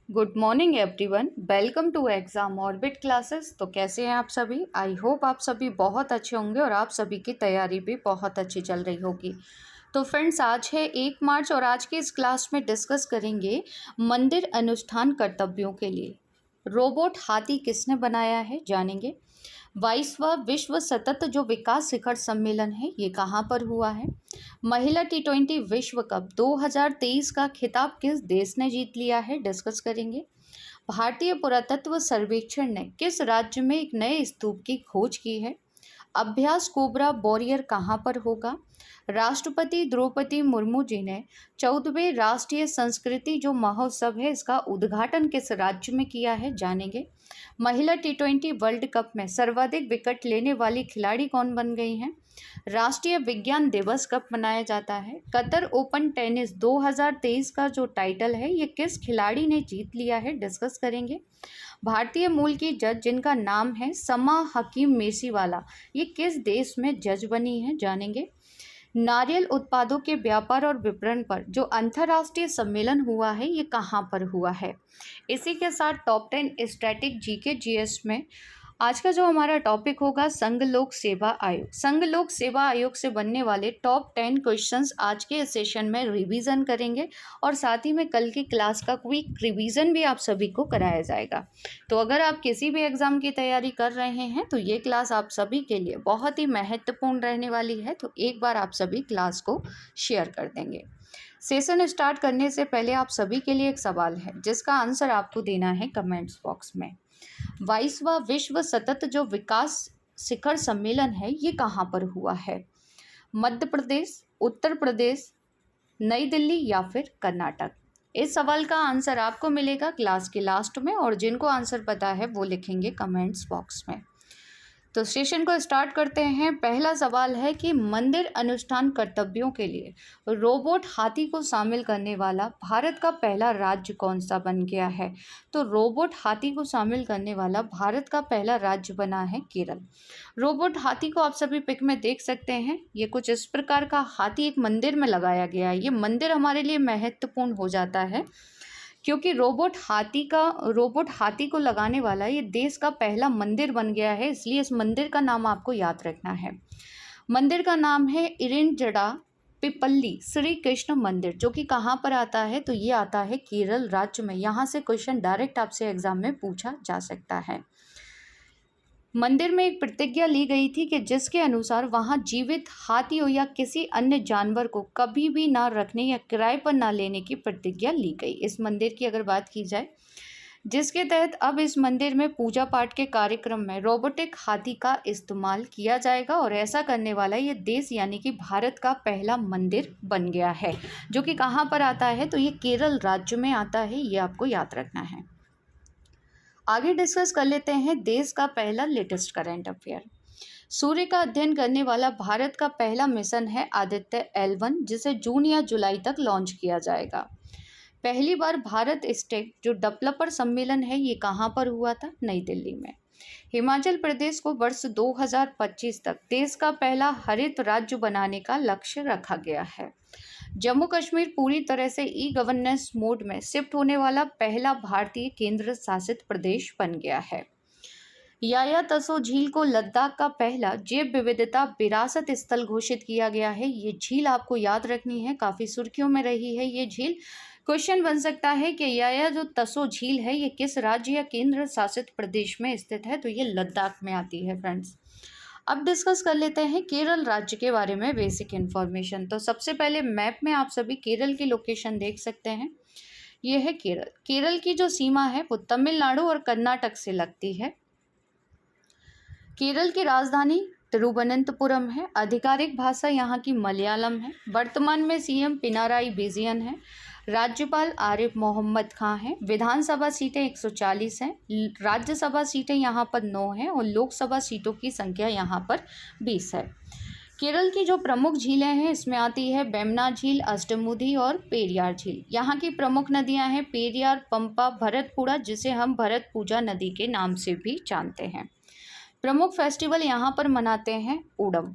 Good morning everyone. Welcome to Exam Orbit classes. तो कैसे हैं आप सभी? आई होप आप सभी बहुत अच्छे होंगे और आप सभी की तैयारी भी बहुत अच्छी चल रही होगी। तो फ्रेंड्स, आज है 1 मार्च और आज की इस क्लास में डिस्कस करेंगे मंदिर अनुष्ठान कर्तव्यों के लिए रोबोट हाथी किसने बनाया है, जानेंगे। 22वां विश्व सतत जो विकास शिखर सम्मेलन है ये कहाँ पर हुआ है। महिला T20 विश्व कप 2023 का खिताब किस देश ने जीत लिया है, डिस्कस करेंगे। भारतीय पुरातत्व सर्वेक्षण ने किस राज्य में एक नए स्तूप की खोज की है। अभ्यास कोबरा वॉरियर कहाँ पर होगा। राष्ट्रपति द्रौपदी मुर्मू जी ने 14वें राष्ट्रीय संस्कृति जो महोत्सव है इसका उद्घाटन किस राज्य में किया है, जानेंगे। महिला T20 वर्ल्ड कप में सर्वाधिक विकेट लेने वाली खिलाड़ी कौन बन गई हैं। राष्ट्रीय विज्ञान दिवस कब मनाया जाता है। कतर ओपन टेनिस 2023 का जो टाइटल है ये किस खिलाड़ी ने जीत लिया है, डिस्कस करेंगे। भारतीय मूल की जज जिनका नाम है समा हकीम मेसीवाला, ये किस देश में जज बनी है, जानेंगे। नारियल उत्पादों के व्यापार और विपणन पर जो अंतर्राष्ट्रीय सम्मेलन हुआ है ये कहाँ पर हुआ है। इसी के साथ टॉप 10 स्टैटिक जीके जीएस में आज का जो हमारा टॉपिक होगा संघ लोक सेवा आयोग। संघ लोक सेवा आयोग से बनने वाले टॉप 10 क्वेश्चंस आज के सेशन में रिवीजन करेंगे और साथ ही में कल की क्लास का क्विक रिवीजन भी आप सभी को कराया जाएगा। तो अगर आप किसी भी एग्ज़ाम की तैयारी कर रहे हैं तो ये क्लास आप सभी के लिए बहुत ही महत्वपूर्ण रहने वाली है, तो एक बार आप सभी क्लास को शेयर कर देंगे। सेशन स्टार्ट करने से पहले आप सभी के लिए एक सवाल है जिसका आंसर आपको देना है कमेंट्स बॉक्स में। 22वां विश्व सतत जो विकास शिखर सम्मेलन है ये कहाँ पर हुआ है। मध्य प्रदेश, उत्तर प्रदेश, नई दिल्ली या फिर कर्नाटक। इस सवाल का आंसर आपको मिलेगा क्लास के लास्ट में और जिनको आंसर पता है वो लिखेंगे कमेंट्स बॉक्स में। तो सेशन को स्टार्ट करते हैं। पहला सवाल है कि मंदिर अनुष्ठान कर्तव्यों के लिए रोबोट हाथी को शामिल करने वाला भारत का पहला राज्य कौन सा बन गया है। तो रोबोट हाथी को शामिल करने वाला भारत का पहला राज्य बना है केरल। रोबोट हाथी को आप सभी पिक में देख सकते हैं। ये कुछ इस प्रकार का हाथी एक मंदिर में लगाया गया है। ये मंदिर हमारे लिए महत्वपूर्ण हो जाता है क्योंकि रोबोट हाथी को लगाने वाला ये देश का पहला मंदिर बन गया है, इसलिए इस मंदिर का नाम आपको याद रखना है। मंदिर का नाम है इरिंजड़ा पिपल्ली श्री कृष्ण मंदिर, जो कि कहाँ पर आता है, तो ये आता है केरल राज्य में। यहाँ से क्वेश्चन डायरेक्ट आपसे एग्जाम में पूछा जा सकता है। मंदिर में एक प्रतिज्ञा ली गई थी कि जिसके अनुसार वहां जीवित हाथी हो या किसी अन्य जानवर को कभी भी ना रखने या किराए पर ना लेने की प्रतिज्ञा ली गई। इस मंदिर की अगर बात की जाए, जिसके तहत अब इस मंदिर में पूजा पाठ के कार्यक्रम में रोबोटिक हाथी का इस्तेमाल किया जाएगा और ऐसा करने वाला ये देश यानी कि भारत का पहला मंदिर बन गया है, जो कि कहाँ पर आता है, तो ये केरल राज्य में आता है। ये आपको याद रखना है। आगे डिस्कस कर लेते हैं देश का पहला लेटेस्ट करंट अफेयर। सूर्य का अध्ययन करने वाला भारत का पहला मिशन है आदित्य L1, जिसे जून या जुलाई तक लॉन्च किया जाएगा। पहली बार भारत स्टेक जो डेवलपर सम्मेलन है ये कहाँ पर हुआ था, नई दिल्ली में। हिमाचल प्रदेश को वर्ष 2025 तक देश का पहला हरित राज्य बनाने का लक्ष्य रखा गया है। जम्मू कश्मीर पूरी तरह से ई गवर्नेंस मोड में शिफ्ट होने वाला पहला भारतीय केंद्र शासित प्रदेश बन गया है। याया तसो झील को लद्दाख का पहला जैव विविधता विरासत स्थल घोषित किया गया है। ये झील आपको याद रखनी है, काफ़ी सुर्खियों में रही है ये झील। क्वेश्चन बन सकता है कि याया जो तसो झील है ये किस राज्य या केंद्र शासित प्रदेश में स्थित है, तो ये लद्दाख में आती है फ्रेंड्स। अब डिस्कस कर लेते हैं केरल राज्य के बारे में बेसिक इन्फॉर्मेशन। तो सबसे पहले मैप में आप सभी केरल की लोकेशन देख सकते हैं। ये है केरल। केरल की जो सीमा है वो तमिलनाडु और कर्नाटक से लगती है। केरल की राजधानी तिरुवनंतपुरम है। आधिकारिक भाषा यहाँ की मलयालम है। वर्तमान में सीएम पिनाराई विजयन है। राज्यपाल आरिफ मोहम्मद खां हैं। विधानसभा सीटें 140 हैं। राज्यसभा सीटें यहाँ पर 9 हैं और लोकसभा सीटों की संख्या यहाँ पर 20 है। केरल की जो प्रमुख झीलें हैं इसमें आती है बेमना झील, अष्टमुदी और पेरियार झील। यहाँ की प्रमुख नदियाँ हैं पेरियार, पंपा, भरतपुड़ा, जिसे हम भरतपूजा नदी के नाम से भी जानते हैं। प्रमुख फेस्टिवल यहाँ पर मनाते हैं ओणम।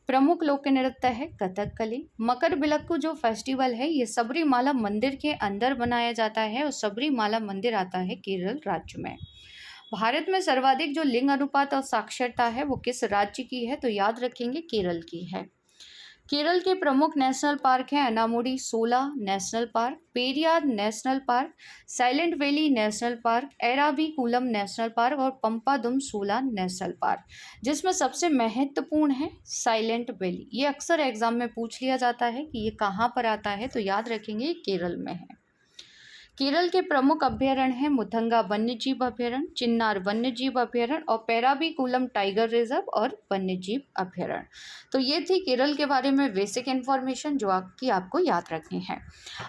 प्रमुख लोक नृत्य है कथकली। मकर बिलक्कू जो फेस्टिवल है ये सबरीमाला मंदिर के अंदर बनाया जाता है और सबरीमाला मंदिर आता है केरल राज्य में। भारत में सर्वाधिक जो लिंग अनुपात और साक्षरता है वो किस राज्य की है, तो याद रखेंगे केरल की है। केरल के प्रमुख नेशनल पार्क हैं अनामुडी सोला national park, Periyar national park, silent valley national park, Eravikulam national park और पंपादुम सोला नेशनल पार्क, जिसमें सबसे महत्वपूर्ण है साइलेंट वैली। ये अक्सर एग्जाम में पूछ लिया जाता है कि ये कहाँ पर आता है, तो याद रखेंगे केरल में है। केरल के प्रमुख अभ्यारण्य हैं मुथंगा वन्यजीव अभ्यारण्य, चिन्नार वन्यजीव अभ्यारण्य और पेराविकुलम टाइगर रिजर्व और वन्यजीव अभ्यारण्य। तो ये थी केरल के बारे में बेसिक इन्फॉर्मेशन जो आपको याद रखनी है।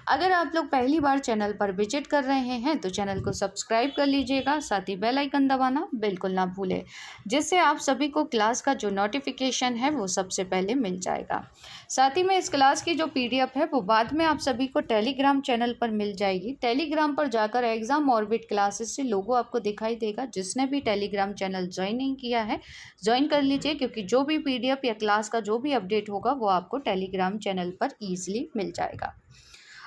अगर आप लोग पहली बार चैनल पर विजिट कर रहे हैं तो चैनल को सब्सक्राइब कर लीजिएगा, साथ ही बेल आइकन दबाना बिल्कुल ना भूलें, जिससे आप सभी को क्लास का जो नोटिफिकेशन है वो सबसे पहले मिल जाएगा। साथ ही में इस क्लास की जो PDF है वो बाद में आप सभी को टेलीग्राम चैनल पर मिल जाएगी। टेलीग्राम पर जाकर एग्जाम ऑर्बिट क्लासेस से लोगो आपको दिखाई देगा। जिसने भी टेलीग्राम चैनल ज्वाइन नहीं किया है ज्वाइन कर लीजिए, क्योंकि जो भी PDF या क्लास का जो भी अपडेट होगा वो आपको टेलीग्राम चैनल पर ईजिली मिल जाएगा।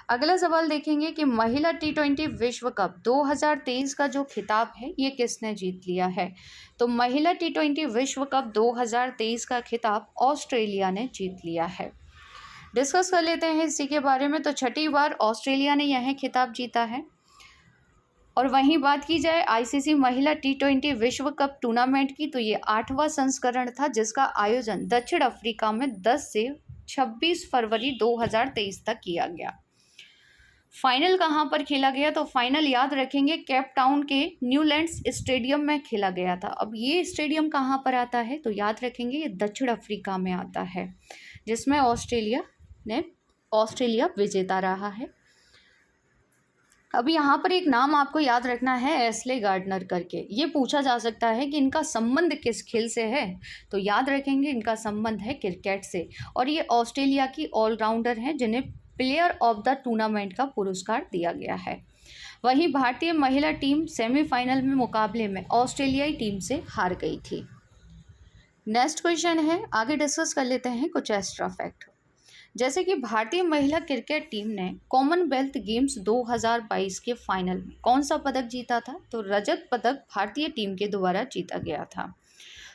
अगला सवाल देखेंगे कि महिला T20 विश्व कप 2023 का जो खिताब है ये किसने जीत लिया है, तो महिला T20 विश्व कप 2023 का खिताब ऑस्ट्रेलिया ने जीत लिया है। डिस्कस कर लेते हैं इसी के बारे में। तो छठी बार ऑस्ट्रेलिया ने यह खिताब जीता है। और वहीं बात की जाए ICC महिला T20 विश्व कप टूर्नामेंट की, तो ये 8वां संस्करण था जिसका आयोजन दक्षिण अफ्रीका में 10 से 26 फरवरी 2023 तक किया गया। फाइनल कहाँ पर खेला गया, तो फाइनल याद रखेंगे केप टाउन के न्यूलैंड्स स्टेडियम में खेला गया था। अब ये स्टेडियम कहाँ पर आता है, तो याद रखेंगे ये दक्षिण अफ्रीका में आता है, जिसमें ऑस्ट्रेलिया विजेता रहा है। अब यहाँ पर एक नाम आपको याद रखना है एस्ले गार्डनर करके। ये पूछा जा सकता है कि इनका संबंध किस खेल से है, तो याद रखेंगे इनका संबंध है क्रिकेट से। और ये ऑस्ट्रेलिया की ऑलराउंडर हैं जिन्हें प्लेयर ऑफ द टूर्नामेंट का पुरस्कार दिया गया है। वहीं भारतीय महिला टीम सेमीफाइनल में मुकाबले में ऑस्ट्रेलियाई टीम से हार गई थी। नेक्स्ट क्वेश्चन है, आगे डिस्कस कर लेते हैं कुछ एक्स्ट्रा फैक्ट। जैसे कि भारतीय महिला क्रिकेट टीम ने कॉमनवेल्थ गेम्स 2022 के फाइनल में कौन सा पदक जीता था, तो रजत पदक भारतीय टीम के द्वारा जीता गया था।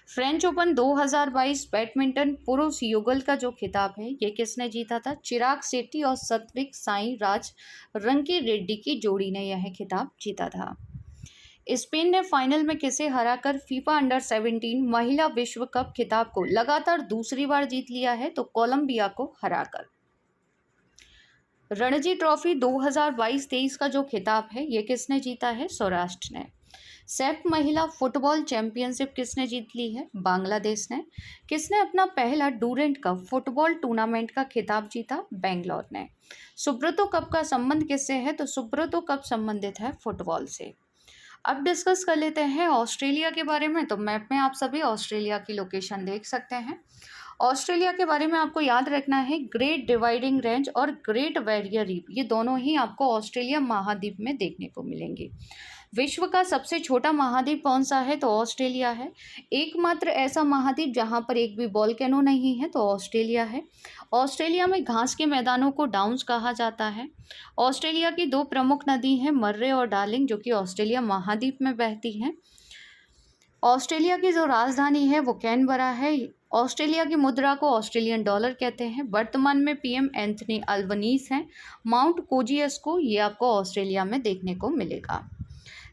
फ्रेंच ओपन 2022 बैडमिंटन पुरुष युगल का जो खिताब है ये किसने जीता था, चिराग शेट्टी और सत्विक साई राज रंकी रेड्डी की जोड़ी ने यह खिताब जीता था। स्पेन ने फाइनल में किसे हराकर फीफा अंडर-17 महिला विश्व कप खिताब को लगातार दूसरी बार जीत लिया है, तो कोलंबिया को हराकर। रणजी ट्रॉफी 2022-23 का जो खिताब है ये किसने जीता है, सौराष्ट्र ने। सैफ महिला फुटबॉल चैंपियनशिप किसने जीत ली है, बांग्लादेश ने। किसने अपना पहला डूरेंट कप फुटबॉल टूर्नामेंट का खिताब जीता, बेंगलोर ने। सुब्रतो कप का संबंध किससे है, तो सुब्रतो कप संबंधित है फुटबॉल से। अब डिस्कस कर लेते हैं ऑस्ट्रेलिया के बारे में। तो मैप में आप सभी ऑस्ट्रेलिया की लोकेशन देख सकते हैं। ऑस्ट्रेलिया के बारे में आपको याद रखना है ग्रेट डिवाइडिंग रेंज और ग्रेट बैरियर रीफ, ये दोनों ही आपको ऑस्ट्रेलिया महाद्वीप में देखने को मिलेंगे। विश्व का सबसे छोटा महाद्वीप कौन सा है, तो ऑस्ट्रेलिया है। एकमात्र ऐसा महाद्वीप जहां पर एक भी वोल्केनो नहीं है, तो ऑस्ट्रेलिया है। ऑस्ट्रेलिया में घास के मैदानों को डाउन्स कहा जाता है। ऑस्ट्रेलिया की 2 प्रमुख नदी हैं, मर्रे और डार्लिंग, जो कि ऑस्ट्रेलिया महाद्वीप में बहती हैं। ऑस्ट्रेलिया की जो राजधानी है वो कैनबरा है। ऑस्ट्रेलिया की मुद्रा को ऑस्ट्रेलियन डॉलर कहते हैं। वर्तमान में PM एंथनी अल्बनीज हैं। माउंट कोजियस ये आपको ऑस्ट्रेलिया में देखने को मिलेगा।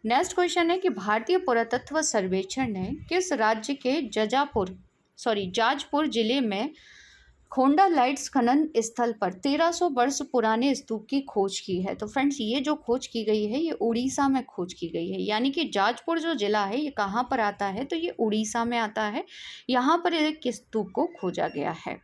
नेक्स्ट क्वेश्चन है कि भारतीय पुरातत्व सर्वेक्षण ने किस राज्य के जाजपुर जिले में खोंडा लाइट्स खनन स्थल पर 1300 वर्ष पुराने स्तूप की खोज की है। तो फ्रेंड्स ये जो खोज की गई है ये उड़ीसा में खोज की गई है, यानी कि जाजपुर जो जिला है ये कहाँ पर आता है, तो ये उड़ीसा में आता है। यहाँ पर एक स्तूप को खोजा गया है।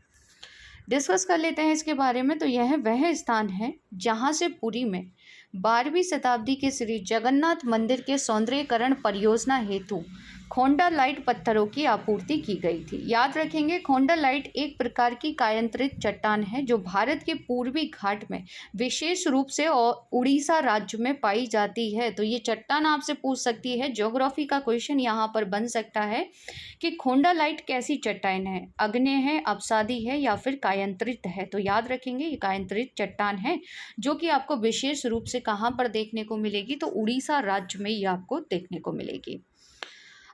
डिस्कस कर लेते हैं इसके बारे में। तो यह वह स्थान है जहाँ से पुरी में 12वीं शताब्दी के श्री जगन्नाथ मंदिर के सौंदर्यीकरण परियोजना हेतु खोंडालाइट पत्थरों की आपूर्ति की गई थी। याद रखेंगे, खोंडालाइट एक प्रकार की कायांतरित चट्टान है जो भारत के पूर्वी घाट में विशेष रूप से उड़ीसा राज्य में पाई जाती है। तो ये चट्टान आपसे पूछ सकती है, ज्योग्राफी का क्वेश्चन यहाँ पर बन सकता है कि खोंडालाइट कैसी चट्टान है, आग्नेय है, अपसादी है या फिर कायांतरित है। तो याद रखेंगे ये कायांतरित चट्टान है जो कि आपको विशेष रूप से कहाँ पर देखने को मिलेगी, तो उड़ीसा राज्य में ये आपको देखने को मिलेगी।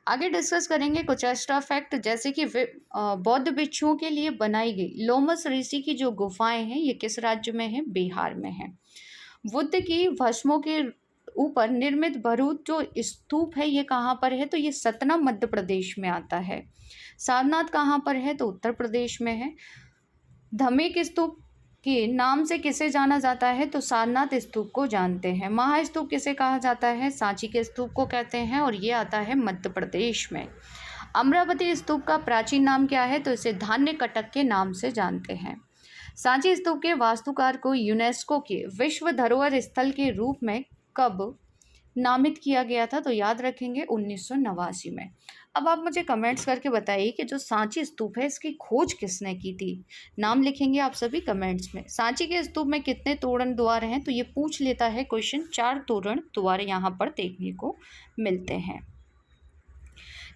आगे डिस्कस करेंगे कुछ एक्स्ट्रा फैक्ट, जैसे कि बौद्ध भिक्षुओं के लिए बनाई गई लोमस ऋषि की जो गुफाएं हैं ये किस राज्य में है, बिहार में है। बुद्ध की भस्मों के ऊपर निर्मित भरूच जो स्तूप है ये कहाँ पर है, तो ये सतना मध्य प्रदेश में आता है। सारनाथ कहाँ पर है, तो उत्तर प्रदेश में है। धमेक स्तूप के नाम से किसे जाना जाता है, तो सारनाथ स्तूप को जानते हैं। महास्तूप किसे कहा जाता है, सांची के स्तूप को कहते हैं और ये आता है मध्य प्रदेश में। अमरावती स्तूप का प्राचीन नाम क्या है, तो इसे धान्य कटक के नाम से जानते हैं। सांची स्तूप के वास्तुकार को यूनेस्को के विश्व धरोहर स्थल के रूप में कब नामित किया गया था, तो याद रखेंगे 1989 में। अब आप मुझे कमेंट्स करके बताइए कि जो सांची स्तूप है इसकी खोज किसने की थी। नाम लिखेंगे आप सभी कमेंट्स में। सांची के स्तूप में कितने तोरण द्वार हैं, तो ये पूछ लेता है क्वेश्चन। 4 तोरण द्वार यहाँ पर देखने को मिलते हैं।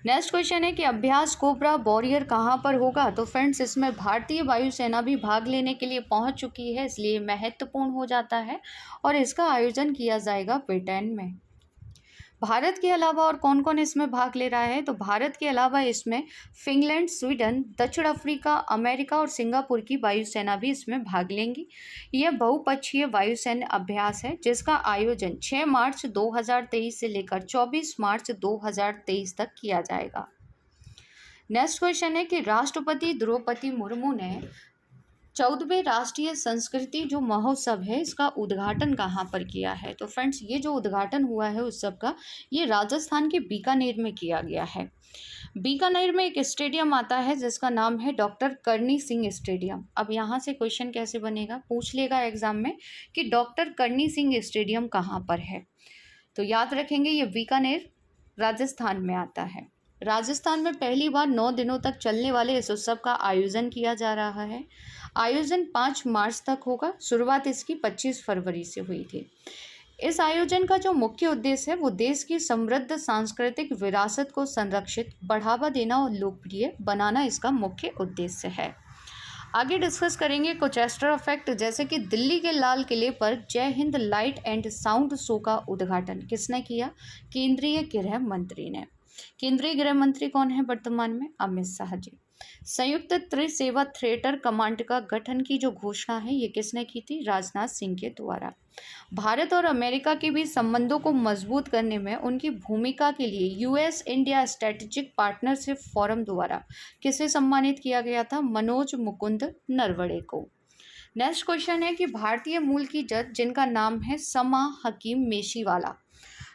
नेक्स्ट क्वेश्चन है कि अभ्यास कोबरा वॉरियर कहाँ पर होगा, तो फ्रेंड्स इसमें भारतीय वायुसेना भी भाग लेने के लिए पहुँच चुकी है, इसलिए महत्वपूर्ण हो जाता है और इसका आयोजन किया जाएगा ब्रिटेन में। भारत के अलावा और कौन कौन इसमें भाग ले रहा है, तो भारत के अलावा इसमें फिनलैंड, स्वीडन, दक्षिण अफ्रीका, अमेरिका और सिंगापुर की वायुसेना भी इसमें भाग लेंगी। यह बहुपक्षीय वायुसेना अभ्यास है जिसका आयोजन 6 मार्च 2023 से लेकर 24 मार्च 2023 तक किया जाएगा। नेक्स्ट क्वेश्चन है कि राष्ट्रपति द्रौपदी मुर्मू ने 14वें राष्ट्रीय संस्कृति जो महोत्सव है इसका उद्घाटन कहाँ पर किया है, तो फ्रेंड्स ये जो उद्घाटन हुआ है उत्सव का ये राजस्थान के बीकानेर में किया गया है। बीकानेर में एक स्टेडियम आता है जिसका नाम है डॉक्टर करणी सिंह स्टेडियम। अब यहाँ से क्वेश्चन कैसे बनेगा, पूछ लेगा एग्जाम में कि डॉक्टर करणी सिंह स्टेडियम कहाँ पर है, तो याद रखेंगे ये बीकानेर राजस्थान में आता है। राजस्थान में पहली बार 9 दिनों तक चलने वाले इस उत्सव का आयोजन किया जा रहा है। आयोजन 5 मार्च तक होगा। शुरुआत इसकी 25 फरवरी से हुई थी। इस आयोजन का जो मुख्य उद्देश्य है वो देश की समृद्ध सांस्कृतिक विरासत को संरक्षित, बढ़ावा देना और लोकप्रिय बनाना इसका मुख्य उद्देश्य है। आगे डिस्कस करेंगे कुछ एक्स्ट्रा फैक्ट, जैसे कि दिल्ली के लाल किले पर जय Hind light and sound show का उद्घाटन किसने किया, केंद्रीय गृह मंत्री ने। केंद्रीय गृह मंत्री कौन है वर्तमान में, अमित शाह जी। संयुक्त त्रिसेवा थिएटर कमांड का गठन की जो घोषणा है ये किसने की थी, राजनाथ सिंह के द्वारा। भारत और अमेरिका के बीच संबंधों को मजबूत करने में उनकी भूमिका के लिए US India strategic partnership forum द्वारा किसे सम्मानित किया गया था, मनोज मुकुंद नरवणे को। नेक्स्ट क्वेश्चन है कि भारतीय मूल की जज जिनका नाम है समा हकीम मेशीवाला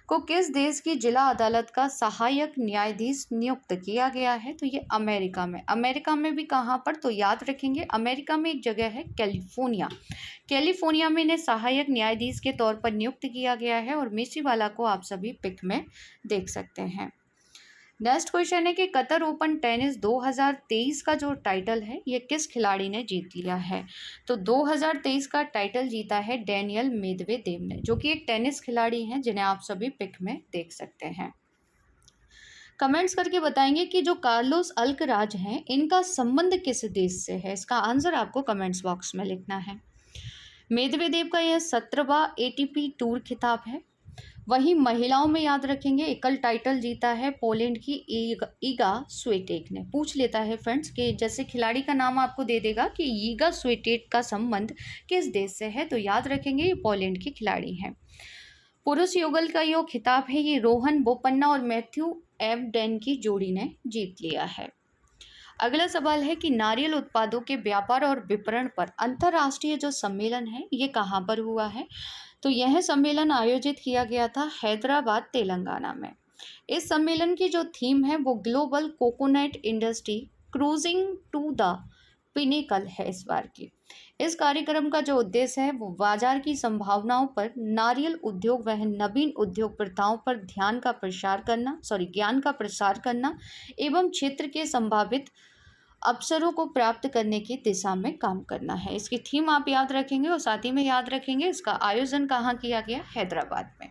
को किस देश की जिला अदालत का सहायक न्यायाधीश नियुक्त किया गया है, तो ये अमेरिका में। अमेरिका में भी कहाँ पर, तो याद रखेंगे अमेरिका में एक जगह है कैलिफोर्निया। कैलिफोर्निया में इन्हें सहायक न्यायाधीश के तौर पर नियुक्त किया गया है और मेशीवाला को आप सभी पिक में देख सकते हैं। नेक्स्ट क्वेश्चन है कि कतर ओपन टेनिस 2023 का जो टाइटल है ये किस खिलाड़ी ने जीत लिया है, तो 2023 का टाइटल जीता है डेनियल मेदवेदेव ने, जो कि एक टेनिस खिलाड़ी हैं जिन्हें आप सभी पिक में देख सकते हैं। कमेंट्स करके बताएंगे कि जो कार्लोस अल्कराज हैं इनका संबंध किस देश से है, इसका आंसर आपको कमेंट्स बॉक्स में लिखना है। मेदवेदेव का यह 17वां ATP टूर खिताब है। वहीं महिलाओं में याद रखेंगे एकल टाइटल जीता है पोलैंड की ईगा स्विएटेक ने। पूछ लेता है फ्रेंड्स कि जैसे खिलाड़ी का नाम आपको दे देगा कि ईगा स्विएटेक का संबंध किस देश से है, तो याद रखेंगे ये पोलैंड की खिलाड़ी हैं। पुरुष युगल का जो खिताब है ये रोहन बोपन्ना और मैथ्यू एवडेन की जोड़ी ने जीत लिया है। अगला सवाल है कि नारियल उत्पादों के व्यापार और विपणन पर अंतर्राष्ट्रीय जो सम्मेलन है ये कहाँ पर हुआ है, तो यह सम्मेलन आयोजित किया गया था हैदराबाद तेलंगाना में। इस सम्मेलन की जो थीम है वो global coconut industry cruising to the pinnacle है इस बार की। इस कार्यक्रम का जो उद्देश्य है वो बाजार की संभावनाओं पर, नारियल उद्योग व नवीन उद्योग प्रथाओं पर ज्ञान का प्रसार करना एवं क्षेत्र के संभावित अवसरों को प्राप्त करने की दिशा में काम करना है। इसकी थीम आप याद रखेंगे और साथ ही में याद रखेंगे इसका आयोजन कहाँ किया गया, हैदराबाद में।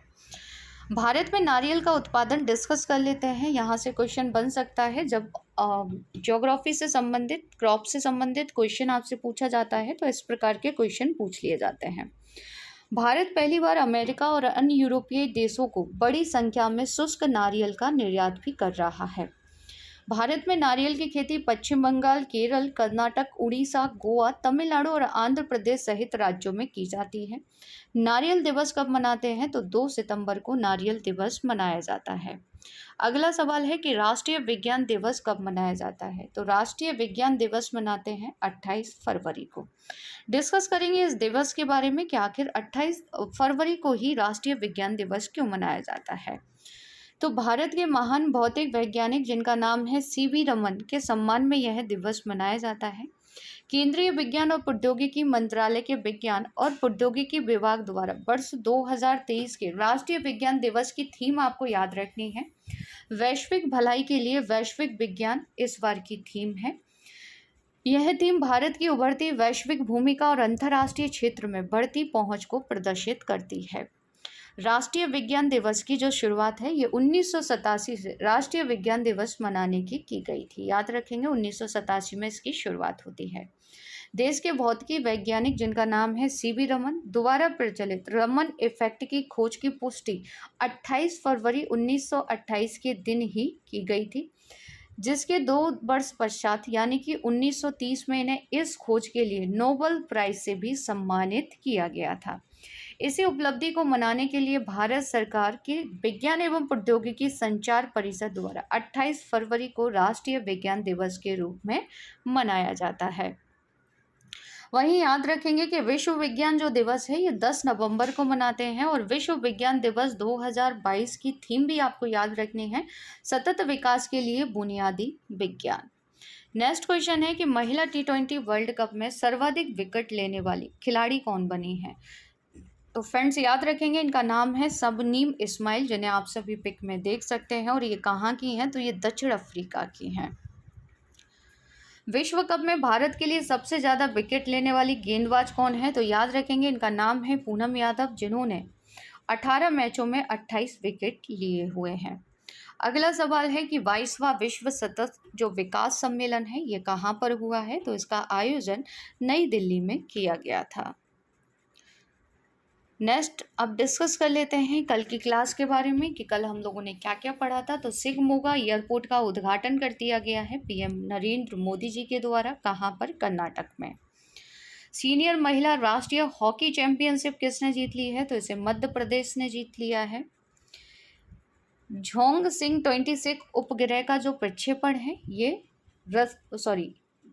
भारत में नारियल का उत्पादन डिस्कस कर लेते हैं। यहाँ से क्वेश्चन बन सकता है जब ज्योग्राफी से संबंधित, क्रॉप से संबंधित क्वेश्चन आपसे पूछा जाता है तो इस प्रकार के क्वेश्चन पूछ लिए जाते हैं। भारत पहली बार अमेरिका और अन्य यूरोपीय देशों को बड़ी संख्या में शुष्क नारियल का निर्यात भी कर रहा है। भारत में नारियल की खेती पश्चिम बंगाल, केरल, कर्नाटक, उड़ीसा, गोवा, तमिलनाडु और आंध्र प्रदेश सहित राज्यों में की जाती है। नारियल दिवस कब मनाते हैं तो 2 सितंबर को नारियल दिवस मनाया जाता है। अगला सवाल है कि राष्ट्रीय विज्ञान दिवस कब मनाया जाता है तो राष्ट्रीय विज्ञान दिवस मनाते हैं 28 फरवरी को। डिस्कस करेंगे इस दिवस के बारे में कि आखिर 28 फरवरी को ही राष्ट्रीय विज्ञान दिवस क्यों मनाया जाता है। तो भारत के महान भौतिक वैज्ञानिक जिनका नाम है सीवी रमन के सम्मान में यह दिवस मनाया जाता है। केंद्रीय विज्ञान और प्रौद्योगिकी मंत्रालय के विज्ञान और प्रौद्योगिकी विभाग द्वारा वर्ष 2023 के राष्ट्रीय विज्ञान दिवस की थीम आपको याद रखनी है। वैश्विक भलाई के लिए वैश्विक विज्ञान इस बार की थीम है। यह थीम भारत की उभरती वैश्विक भूमिका और अंतर्राष्ट्रीय क्षेत्र में बढ़ती पहुंच को प्रदर्शित करती है। राष्ट्रीय विज्ञान दिवस की जो शुरुआत है ये 1987 से राष्ट्रीय विज्ञान दिवस मनाने की गई थी। याद रखेंगे 1987 में इसकी शुरुआत होती है। देश के भौतिकी वैज्ञानिक जिनका नाम है सीवी रमन द्वारा प्रचलित रमन इफेक्ट की खोज की पुष्टि 28 फरवरी 1928 के दिन ही की गई थी, जिसके 2 वर्ष पश्चात यानी कि 1930 में इन्हें इस खोज के लिए नोबेल प्राइज से भी सम्मानित किया गया था। इसी उपलब्धि को मनाने के लिए भारत सरकार के विज्ञान एवं प्रौद्योगिकी संचार परिषद द्वारा 28 फरवरी को राष्ट्रीय विज्ञान दिवस के रूप में मनाया जाता है। वहीं याद रखेंगे कि विश्व विज्ञान जो दिवस है ये 10 नवंबर को मनाते हैं और विश्व विज्ञान दिवस 2022 की थीम भी आपको याद रखनी है, सतत विकास के लिए बुनियादी विज्ञान। नेक्स्ट क्वेश्चन है कि महिला T20 वर्ल्ड कप में सर्वाधिक विकेट लेने वाली खिलाड़ी कौन बनी है। तो फ्रेंड्स याद रखेंगे इनका नाम है शबनीम इस्माइल, जिन्हें आप सभी पिक में देख सकते हैं और ये कहाँ की हैं तो ये दक्षिण अफ्रीका की हैं। विश्व कप में भारत के लिए सबसे ज़्यादा विकेट लेने वाली गेंदबाज कौन है तो याद रखेंगे इनका नाम है पूनम यादव, जिन्होंने 18 मैचों में 28 विकेट लिए हुए हैं। अगला सवाल है कि 22वां विश्व सतत जो विकास सम्मेलन है ये कहाँ पर हुआ है तो इसका आयोजन नई दिल्ली में किया गया था। नेक्स्ट अब डिस्कस कर लेते हैं कल की क्लास के बारे में कि कल हम लोगों ने क्या क्या पढ़ा था। तो शिवमोगा एयरपोर्ट का उद्घाटन कर दिया गया है पीएम नरेंद्र मोदी जी के द्वारा, कहाँ पर, कर्नाटक में। सीनियर महिला राष्ट्रीय हॉकी चैंपियनशिप किसने जीत ली है तो इसे मध्य प्रदेश ने जीत लिया है। झोंग सिंह 26 उपग्रह का जो प्रक्षेपण है ये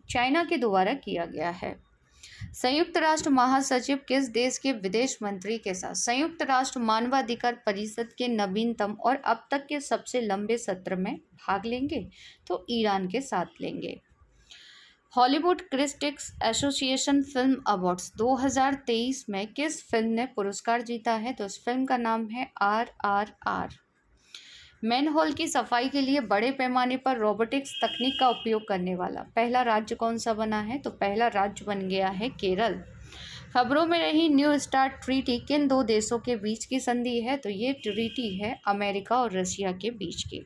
चाइना के द्वारा किया गया है। संयुक्त राष्ट्र महासचिव किस देश के विदेश मंत्री के साथ संयुक्त राष्ट्र मानवाधिकार परिषद के नवीनतम और अब तक के सबसे लंबे सत्र में भाग लेंगे तो ईरान के साथ लेंगे। Hollywood critics association film awards 2023 में किस फिल्म ने पुरस्कार जीता है तो इस फिल्म का नाम है RRR। मैनहोल की सफाई के लिए बड़े पैमाने पर रोबोटिक्स तकनीक का उपयोग करने वाला पहला राज्य कौन सा बना है तो पहला राज्य बन गया है केरल। खबरों में रही न्यू स्टार्ट ट्रीटी किन 2 देशों के बीच की संधि है तो ये ट्रीटी है अमेरिका और रशिया के बीच की।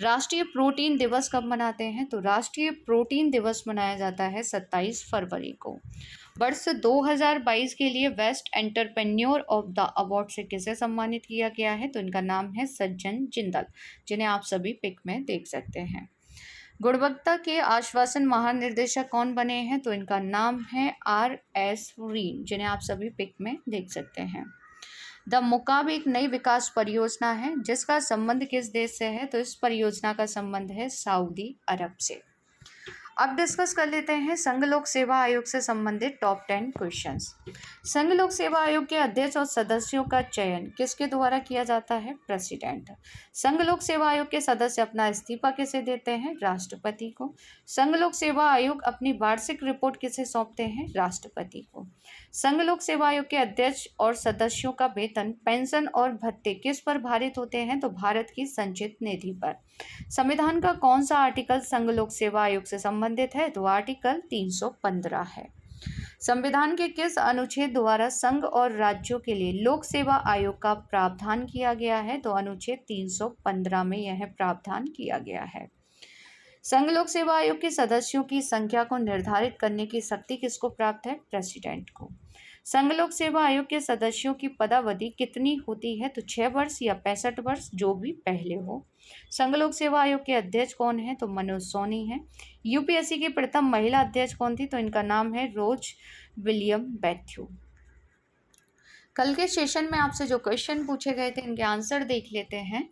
राष्ट्रीय प्रोटीन दिवस कब मनाते हैं तो राष्ट्रीय प्रोटीन दिवस मनाया जाता है 27 फरवरी को। वर्ष 2022 के लिए best entrepreneur of the award से किसे सम्मानित किया गया है तो इनका नाम है सज्जन जिंदल, जिन्हें आप सभी पिक में देख सकते हैं। गुणवत्ता के आश्वासन महानिर्देशक कौन बने हैं तो इनका नाम है RS रीन, जिन्हें आप सभी पिक में देख सकते हैं। द मुकाब एक नई विकास परियोजना है जिसका संबंध किस देश से है तो इस परियोजना का संबंध है सऊदी अरब से। अब डिस्कस कर लेते हैं संघ लोक सेवा आयोग से संबंधित टॉप 10 क्वेश्चंस। संघ लोक सेवा आयोग के अध्यक्ष और सदस्यों का चयन किसके द्वारा किया जाता है? प्रेसिडेंट। संघ लोक सेवा आयोग के सदस्य अपना इस्तीफा किसे देते हैं? राष्ट्रपति को। संघ लोक सेवा आयोग अपनी वार्षिक रिपोर्ट किसे सौंपते हैं? राष्ट्रपति को। संघ लोक सेवा आयोग के अध्यक्ष और सदस्यों का वेतन, पेंशन और भत्ते किस पर भारित होते हैं? तो भारत की संचित निधि पर। संविधान का कौन सा आर्टिकल संघ लोक सेवा आयोग से संबंधित है? तो आर्टिकल 315 है। संविधान के किस अनुच्छेद द्वारा संघ और राज्यों के लिए लोक सेवा आयोग का प्रावधान किया गया है? तो अनुच्छेद 315 में यह प्रावधान किया गया है। संघ लोक सेवा आयोग के सदस्यों की संख्या को निर्धारित करने की शक्ति किसको प्राप्त है? प्रेसिडेंट को। संघ लोक सेवा आयोग के सदस्यों की पदावधि कितनी होती है? तो 6 वर्ष या 65 वर्ष, जो भी पहले हो। संघ लोक सेवा आयोग के अध्यक्ष कौन है? तो मनोज सोनी है। यूपीएससी की प्रथम महिला अध्यक्ष कौन थी? तो इनका नाम है रोज विलियम बैथ्यू। कल के सेशन में आपसे जो क्वेश्चन पूछे गए थे, इनके आंसर देख लेते हैं।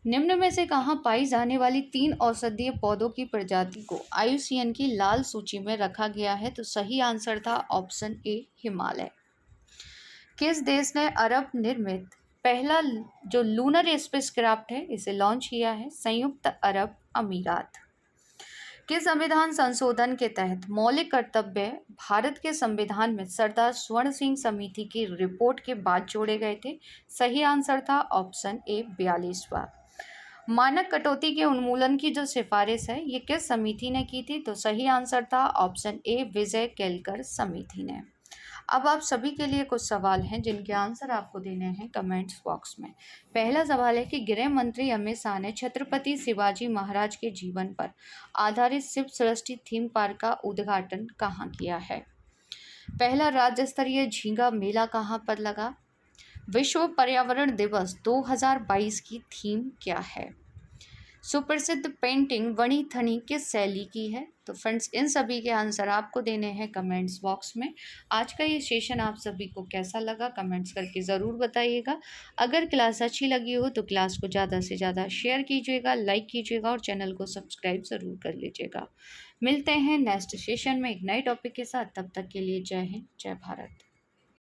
निम्न में से कहाँ पाई जाने वाली 3 औषधीय पौधों की प्रजाति को IUCN की लाल सूची में रखा गया है? तो सही आंसर था ऑप्शन ए, हिमालय। किस देश ने अरब निर्मित पहला जो लूनर स्पेसक्राफ्ट है इसे लॉन्च किया है? संयुक्त अरब अमीरात। किस संविधान संशोधन के तहत मौलिक कर्तव्य भारत के संविधान में सरदार स्वर्ण सिंह समिति की रिपोर्ट के बाद जोड़े गए थे? सही आंसर था ऑप्शन ए, 42वां। मानक कटौती के उन्मूलन की जो सिफारिश है ये किस समिति ने की थी? तो सही आंसर था ऑप्शन ए, विजय केलकर समिति ने। अब आप सभी के लिए कुछ सवाल हैं जिनके आंसर आपको देने हैं कमेंट्स बॉक्स में। पहला सवाल है कि गृह मंत्री अमित शाह ने छत्रपति शिवाजी महाराज के जीवन पर आधारित शिव सृष्टि थीम पार्क का उद्घाटन कहाँ किया है? पहला राज्य स्तरीय झींगा मेला कहाँ पर लगा? विश्व पर्यावरण दिवस 2022 की थीम क्या है? सुप्रसिद्ध पेंटिंग वणी थनी किस शैली की है? तो फ्रेंड्स, इन सभी के आंसर आपको देने हैं कमेंट्स बॉक्स में। आज का ये सेशन आप सभी को कैसा लगा कमेंट्स करके ज़रूर बताइएगा। अगर क्लास अच्छी लगी हो तो क्लास को ज़्यादा से ज़्यादा शेयर कीजिएगा, लाइक कीजिएगा और चैनल को सब्सक्राइब ज़रूर कर लीजिएगा। मिलते हैं नेक्स्ट सेशन में एक नए टॉपिक के साथ। तब तक के लिए जय हिंद, जय भारत।